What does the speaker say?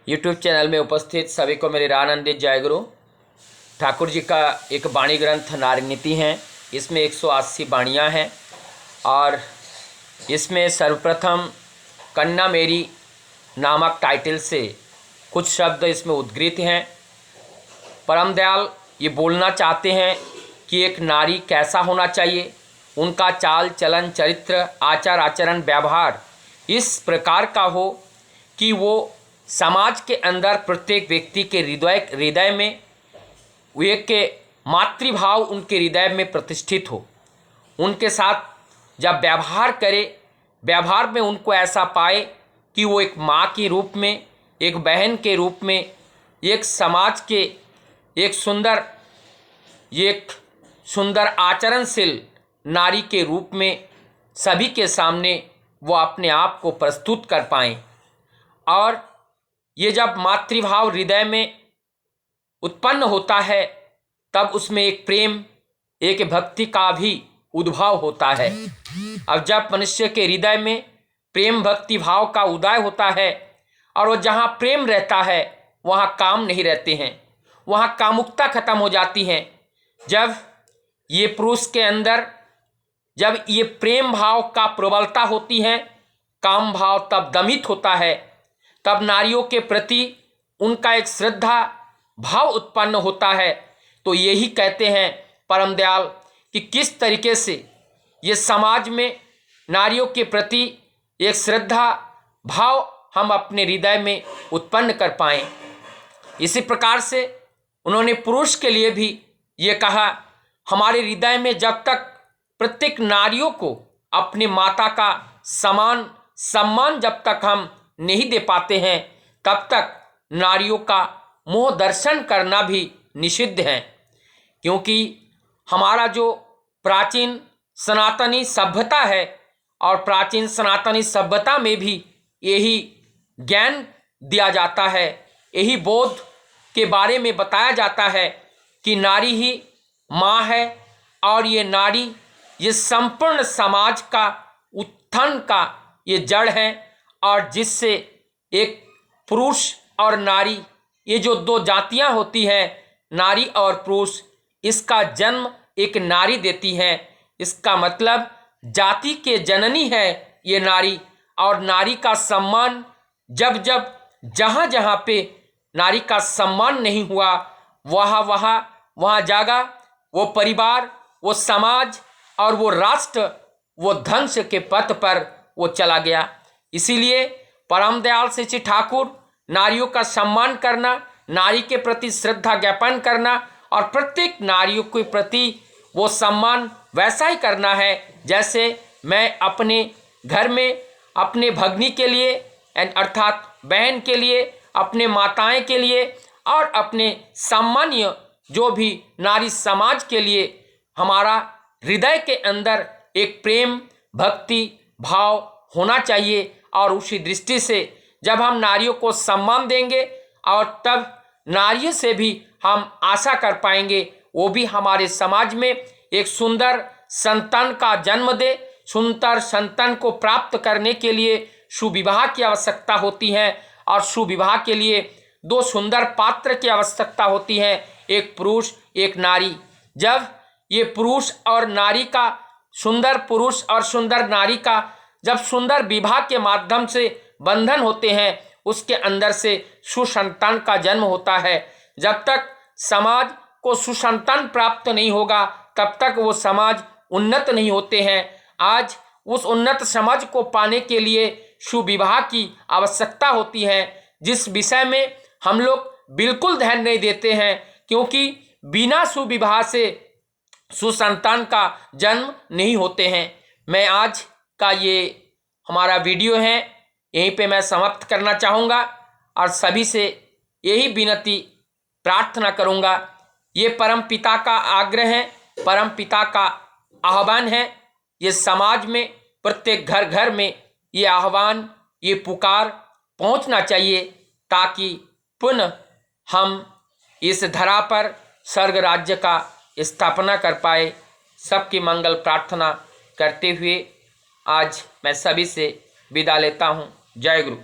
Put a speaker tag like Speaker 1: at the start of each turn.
Speaker 1: YouTube channel में उपस्थित सभी को मेरे आनंदित जय गुरु। ठाकुर जी का एक वाणी ग्रंथ नारी नीति है। इसमें 180 वाणियाँ हैं और इसमें सर्वप्रथम कन्या मेरी नामक टाइटल से कुछ शब्द इसमें उद्धृत हैं। परम दयाल ये बोलना चाहते हैं कि एक नारी कैसा होना चाहिए, उनका चाल चलन चरित्र आचार आचरण व्यवहार इस प्रकार का हो कि वो समाज के अंदर प्रत्येक व्यक्ति के हृदय में एक के मातृभाव उनके हृदय में प्रतिष्ठित हो। उनके साथ जब व्यवहार करे, व्यवहार में उनको ऐसा पाए कि वो एक माँ के रूप में, एक बहन के रूप में, एक समाज के एक सुंदर आचरणशील नारी के रूप में सभी के सामने वो अपने आप को प्रस्तुत कर पाएँ। और ये जब मातृभाव हृदय में उत्पन्न होता है तब उसमें एक प्रेम, एक भक्ति का भी उद्भव होता है। अब जब मनुष्य के हृदय में प्रेम भक्ति भाव का उदय होता है और वो जहाँ प्रेम रहता है वहाँ काम नहीं रहते हैं, वहाँ कामुकता खत्म हो जाती है। जब ये पुरुष के अंदर जब ये प्रेम भाव का प्रबलता होती है, काम भाव तब दमित होता है, तब नारियों के प्रति उनका एक श्रद्धा भाव उत्पन्न होता है। तो यही कहते हैं परम दयाल कि किस तरीके से ये समाज में नारियों के प्रति एक श्रद्धा भाव हम अपने हृदय में उत्पन्न कर पाएँ। इसी प्रकार से उन्होंने पुरुष के लिए भी ये कहा, हमारे हृदय में जब तक प्रत्येक नारियों को अपनी माता का समान सम्मान जब तक हम नहीं दे पाते हैं तब तक नारियों का मोह दर्शन करना भी निषिद्ध है। क्योंकि हमारा जो प्राचीन सनातनी सभ्यता है और प्राचीन सनातनी सभ्यता में भी यही ज्ञान दिया जाता है, यही बोध के बारे में बताया जाता है कि नारी ही माँ है और ये नारी ये संपूर्ण समाज का उत्थान का ये जड़ है। और जिससे एक पुरुष और नारी ये जो दो जातियां होती हैं, नारी और पुरुष, इसका जन्म एक नारी देती है। इसका मतलब जाति के जननी है ये नारी। और नारी का सम्मान जब जब जहाँ जहाँ पे नारी का सम्मान नहीं हुआ वहाँ जागा वो परिवार, वो समाज और वो राष्ट्र वो ध्वंस के पथ पर वो चला गया। इसीलिए परम दयाल श्री ठाकुर नारियों का सम्मान करना, नारी के प्रति श्रद्धा ज्ञापन करना और प्रत्येक नारियों के प्रति वो सम्मान वैसा ही करना है जैसे मैं अपने घर में अपने भगनी के लिए अर्थात बहन के लिए, अपने माताएं के लिए और अपने सामान्य जो भी नारी समाज के लिए हमारा हृदय के अंदर एक प्रेम भक्ति भाव होना चाहिए। और उसी दृष्टि से जब हम नारियों को सम्मान देंगे और तब नारियों से भी हम आशा कर पाएंगे वो भी हमारे समाज में एक सुंदर संतान का जन्म दे। सुंदर संतान को प्राप्त करने के लिए सुविवाह की आवश्यकता होती है और सुविवाह के लिए दो सुंदर पात्र की आवश्यकता होती है, एक पुरुष एक नारी। जब ये पुरुष और नारी का, सुंदर पुरुष और सुंदर नारी का जब सुंदर विवाह के माध्यम से बंधन होते हैं उसके अंदर से सुसंतान का जन्म होता है। जब तक समाज को सुसंतान प्राप्त नहीं होगा तब तक वो समाज उन्नत नहीं होते हैं। आज उस उन्नत समाज को पाने के लिए सुविवाह की आवश्यकता होती है, जिस विषय में हम लोग बिल्कुल ध्यान नहीं देते हैं। क्योंकि बिना सुविवाह से सुसंतान का जन्म नहीं होते हैं। मैं आज का ये हमारा वीडियो है यहीं पे मैं समाप्त करना चाहूँगा और सभी से यही विनती प्रार्थना करूँगा। ये परम पिता का आग्रह है, परम पिता का आह्वान है। ये समाज में प्रत्येक घर घर में ये आह्वान, ये पुकार पहुँचना चाहिए ताकि पुनः हम इस धरा पर स्वर्ग राज्य का स्थापना कर पाए। सबकी मंगल प्रार्थना करते हुए आज मैं सभी से विदा लेता हूँ। जय गुरु।